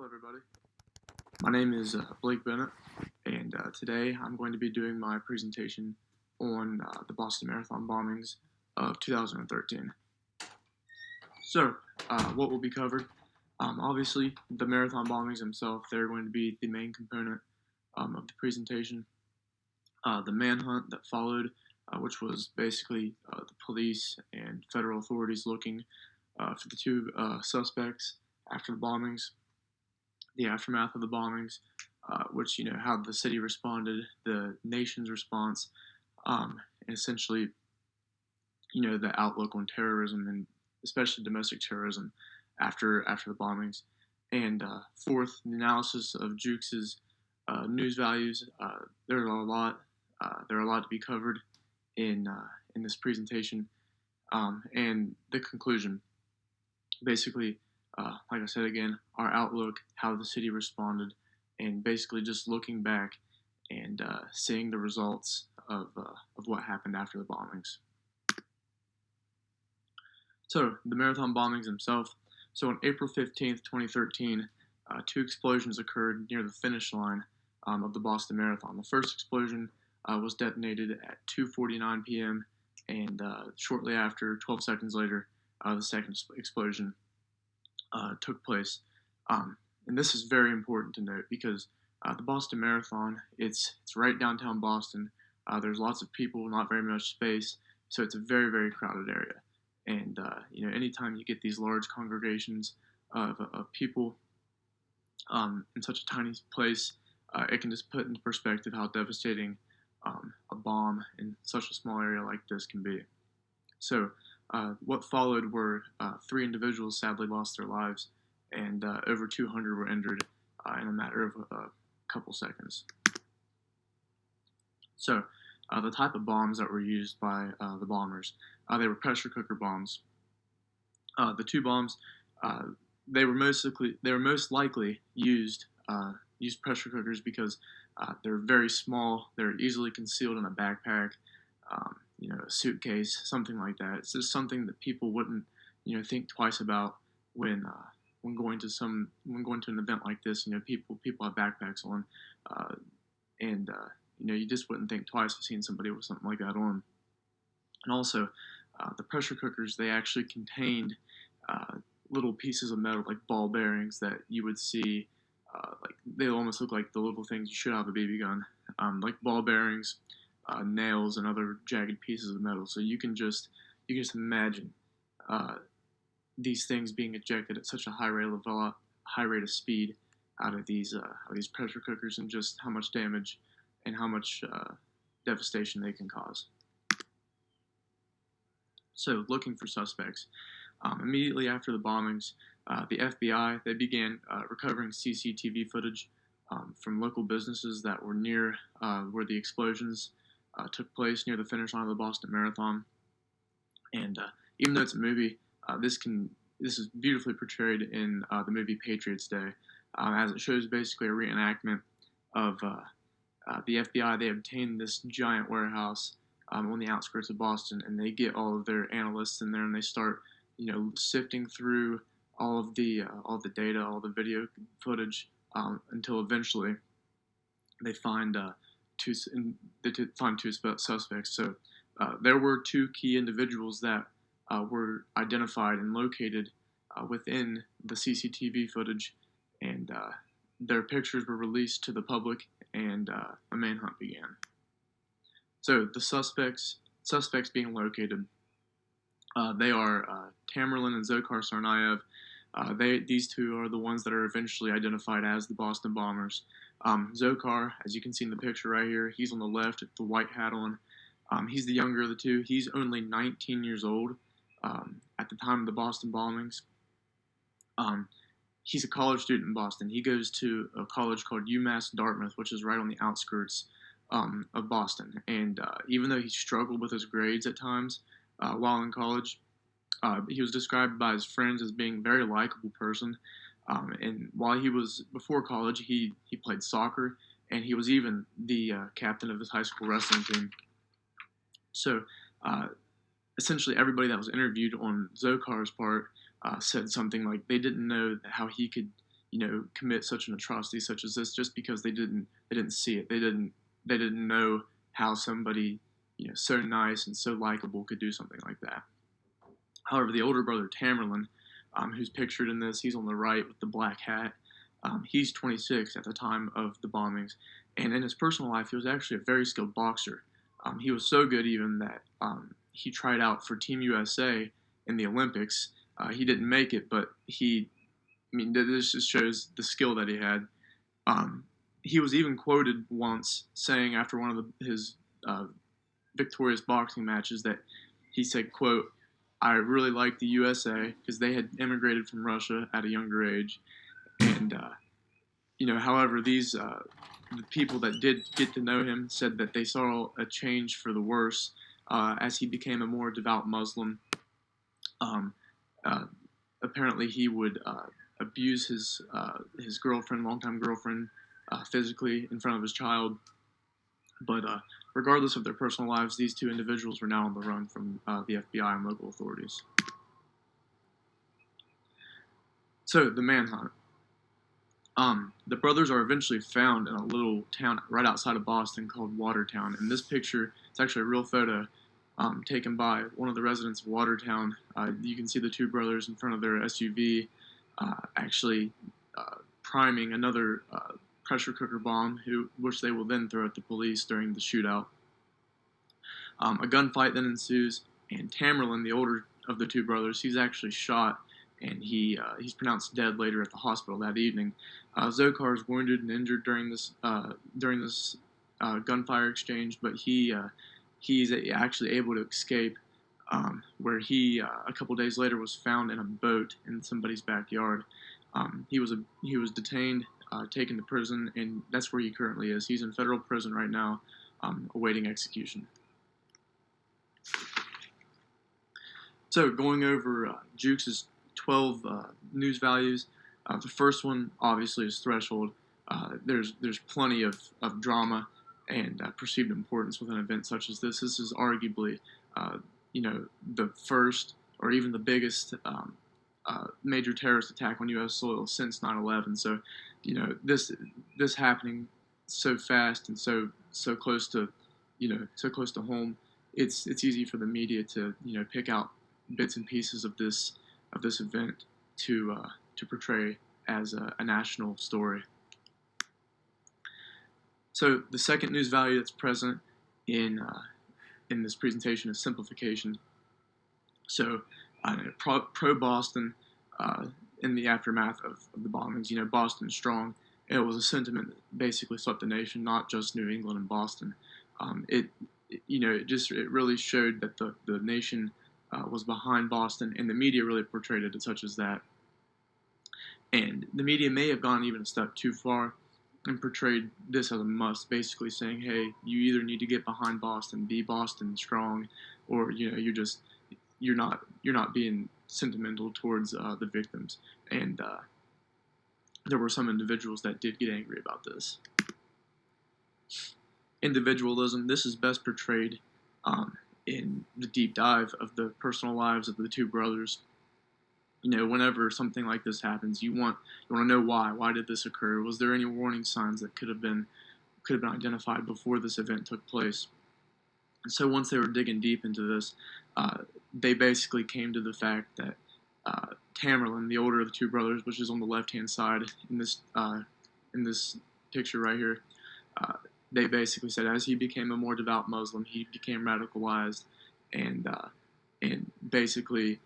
Hello, everybody. My name is Blake Bennett, and today I'm going to be doing my presentation on the Boston Marathon bombings of 2013. So, what will be covered? Obviously, the marathon bombings themselves, they're going to be the main component of the presentation. The manhunt that followed, which was basically the police and federal authorities looking for the two suspects after the bombings. The aftermath of the bombings, which, how the city responded, the nation's response, and essentially, the outlook on terrorism and especially domestic terrorism after the bombings. And fourth, the analysis of Jukes' news values. There are a lot to be covered in this presentation, and the conclusion, basically. Like I said again, our outlook, how the city responded, and basically just looking back and seeing the results of what happened after the bombings. So, the marathon bombings themselves. So, on April 15th, 2013, two explosions occurred near the finish line of the Boston Marathon. The first explosion was detonated at 2:49 p.m., and shortly after, 12 seconds later, the second explosion took place. And this is very important to note because the Boston Marathon, it's right downtown Boston. There's lots of people, not very much space, so it's a very, very crowded area. And, anytime you get these large congregations of people in such a tiny place, it can just put into perspective how devastating a bomb in such a small area like this can be. So, what followed were three individuals sadly lost their lives, and over 200 were injured in a matter of a couple seconds. So, the type of bombs that were used by the bombers, they were pressure cooker bombs. The two bombs, they were most likely used pressure cookers because they're very small, they're easily concealed in a backpack. A suitcase, something like that. It's just something that people wouldn't, think twice about when going to an event like this. People have backpacks on, and you just wouldn't think twice of seeing somebody with something like that on. And also, the pressure cookers, they actually contained little pieces of metal, like ball bearings that you would see, like they almost look like the little things you should have a BB gun, like ball bearings. Nails and other jagged pieces of metal. So you can just imagine these things being ejected at such a high rate of speed out of these pressure cookers, and just how much damage and how much devastation they can cause. So, looking for suspects. Immediately after the bombings, the FBI, they began recovering CCTV footage from local businesses that were near where the explosions took place, near the finish line of the Boston Marathon. And even though it's a movie, this is beautifully portrayed in the movie Patriots Day, as it shows basically a reenactment of the FBI. They obtained this giant warehouse on the outskirts of Boston, and they get all of their analysts in there, and they start, sifting through all of the data, all the video footage, until eventually they find two suspects. So there were two key individuals that were identified and located within the CCTV footage, and their pictures were released to the public, and a manhunt began. So the suspects being located, they are Tamerlan and Dzhokhar Tsarnaev. These two are the ones that are eventually identified as the Boston bombers. Dzhokhar, as you can see in the picture right here, he's on the left with the white hat on. He's the younger of the two. He's only 19 years old at the time of the Boston bombings. He's a college student in Boston. He goes to a college called UMass Dartmouth, which is right on the outskirts of Boston. And even though he struggled with his grades at times while in college, he was described by his friends as being a very likable person. And while he was before college, he played soccer, and he was even the captain of his high school wrestling team. So essentially, everybody that was interviewed on Dzhokhar's part said something like they didn't know how he could commit such an atrocity such as this just because they didn't see it. They didn't know how somebody so nice and so likable could do something like that. However, the older brother Tamerlan, who's pictured in this, he's on the right with the black hat. He's 26 at the time of the bombings, and in his personal life, he was actually a very skilled boxer. He was so good even that he tried out for Team USA in the Olympics. He didn't make it, but this just shows the skill that he had. He was even quoted once saying after one of his victorious boxing matches that he said, quote, "I really liked the USA because they had immigrated from Russia at a younger age." And, however, these the people that did get to know him said that they saw a change for the worse as he became a more devout Muslim. Apparently, he would abuse his girlfriend, longtime girlfriend, physically in front of his child. But regardless of their personal lives, these two individuals were now on the run from the FBI and local authorities. So, the manhunt. The brothers are eventually found in a little town right outside of Boston called Watertown. And this picture, it's actually a real photo taken by one of the residents of Watertown. You can see the two brothers in front of their SUV actually priming another pressure cooker bomb, which they will then throw at the police during the shootout. A gunfight then ensues, and Tamerlan, the older of the two brothers, he's actually shot, and he's pronounced dead later at the hospital that evening. Zocar is wounded and injured during this gunfire exchange, but he's actually able to escape, where he a couple days later was found in a boat in somebody's backyard. He was detained, taken to prison, and that's where he currently is. He's in federal prison right now, awaiting execution. So going over Jukes' 12 news values, the first one obviously is threshold. There's plenty of drama and perceived importance with an event such as this. This is arguably, the first or even the biggest major terrorist attack on U.S. soil since 9/11. So, this happening so fast and so close to, so close to home, it's easy for the media to pick out bits and pieces of this event to portray as a national story. So the second news value that's present in this presentation is simplification. So pro Boston in the aftermath of the bombings, Boston strong. It was a sentiment that basically swept the nation, not just New England and Boston. It really showed that the nation was behind Boston, and the media really portrayed it as such as that. And the media may have gone even a step too far and portrayed this as a must, basically saying, hey, you either need to get behind Boston, be Boston strong, or you're not being sentimental towards the victims. And there were some individuals that did get angry about this. Individualism, this is best portrayed in the deep dive of the personal lives of the two brothers. Whenever something like this happens, you want to know why. Why did this occur? Was there any warning signs that could have been identified before this event took place? And so once they were digging deep into this, they basically came to the fact that Tamerlan, the older of the two brothers, which is on the left-hand side in this picture right here, they basically said as he became a more devout Muslim, he became radicalized and basically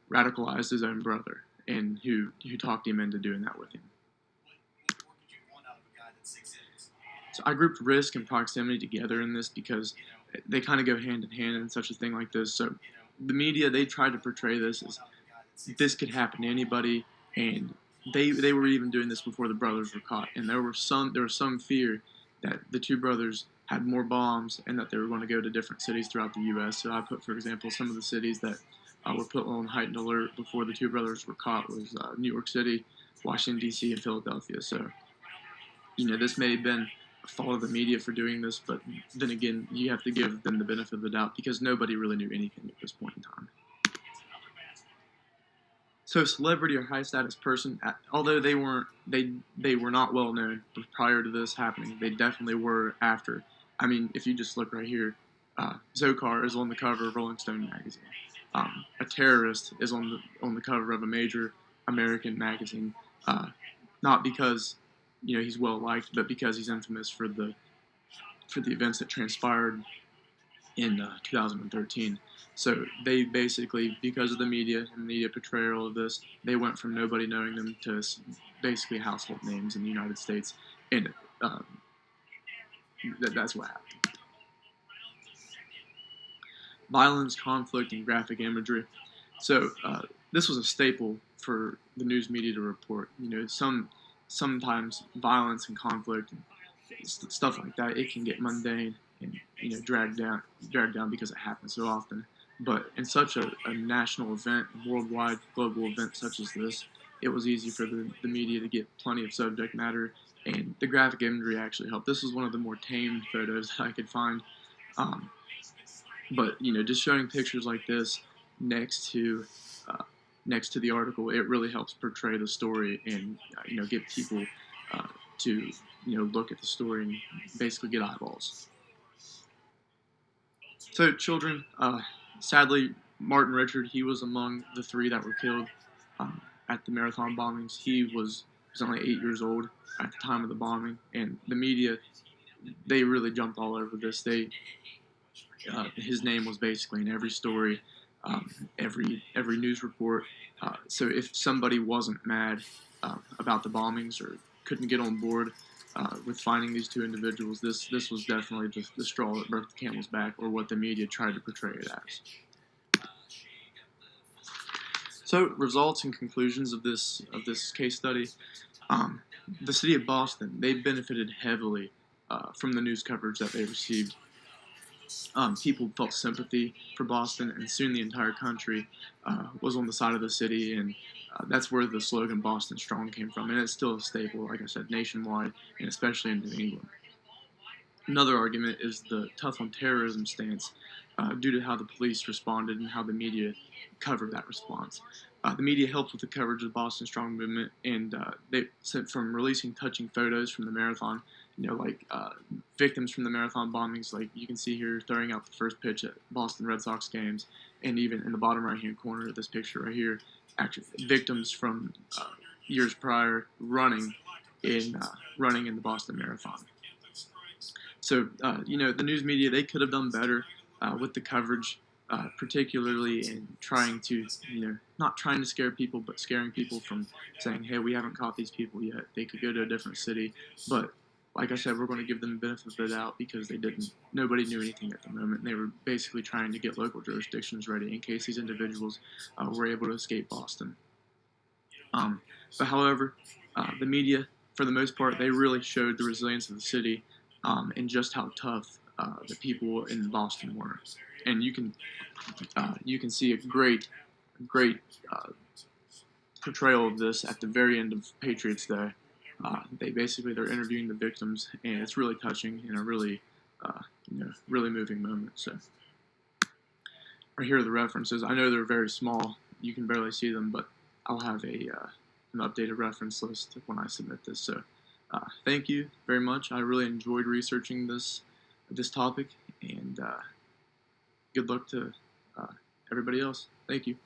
radicalized his own brother, and who talked him into doing that with him. So I grouped risk and proximity together in this because they kind of go hand in hand in such a thing like this. So the media, they tried to portray this as this could happen to anybody, and they were even doing this before the brothers were caught. And there was some fear that the two brothers had more bombs and that they were going to go to different cities throughout the U.S. So I put, for example, some of the cities that were put on heightened alert before the two brothers were caught was New York City, Washington, D.C., and Philadelphia. So, this may have been a fault of the media for doing this, but then again, you have to give them the benefit of the doubt because nobody really knew anything at this point in time. So celebrity or high status person, although they were not well known prior to this happening, they definitely were after. I mean, if you just look right here, Zokar is on the cover of Rolling Stone magazine. A terrorist is on the cover of a major American magazine, not because he's well liked, but because he's infamous for the events that transpired in 2013. So they basically, because of the media and media portrayal of this, they went from nobody knowing them to basically household names in the United States, and that's what happened. Violence, conflict, and graphic imagery. So this was a staple for the news media to report. Sometimes violence and conflict and stuff like that, it can get mundane and dragged down because it happens so often. But in such a national event, worldwide, global event such as this, it was easy for the media to get plenty of subject matter, and the graphic imagery actually helped. This was one of the more tame photos that I could find. But just showing pictures like this next to the article, it really helps portray the story and get people to look at the story and basically get eyeballs. So children, sadly, Martin Richard, he was among the 3 that were killed at the marathon bombings. He was only 8 years old at the time of the bombing, and the media, they really jumped all over this. His name was basically in every story, every news report. So if somebody wasn't mad about the bombings or couldn't get on board with finding these 2 individuals, this was definitely just the straw that broke the camel's back, or what the media tried to portray it as. So, results and conclusions of this case study. The city of Boston, they benefited heavily from the news coverage that they received. People felt sympathy for Boston, and soon the entire country was on the side of the city, and that's where the slogan "Boston Strong" came from, and it's still a staple, like I said, nationwide, and especially in New England. Another argument is the tough on terrorism stance, due to how the police responded and how the media covered that response. The media helped with the coverage of the Boston Strong movement, and they sent from releasing touching photos from the marathon, victims from the marathon bombings, like you can see here, throwing out the first pitch at Boston Red Sox games, and even in the bottom right-hand corner of this picture right here, actually victims from years prior running in the Boston Marathon. So, the news media, they could have done better with the coverage, particularly in trying to, not trying to scare people, but scaring people from saying, hey, we haven't caught these people yet. They could go to a different city. But like I said, we're going to give them the benefit of the doubt because nobody knew anything at the moment. They were basically trying to get local jurisdictions ready in case these individuals were able to escape Boston. But however, the media, for the most part, they really showed the resilience of the city and just how tough the people in Boston were. And you can see a great portrayal of this at the very end of Patriots Day. They're interviewing the victims, and it's really touching and a really really moving moment. So right here are the references. I know they're very small; you can barely see them, but I'll have an updated reference list when I submit this. So thank you very much. I really enjoyed researching this topic, and good luck to everybody else. Thank you.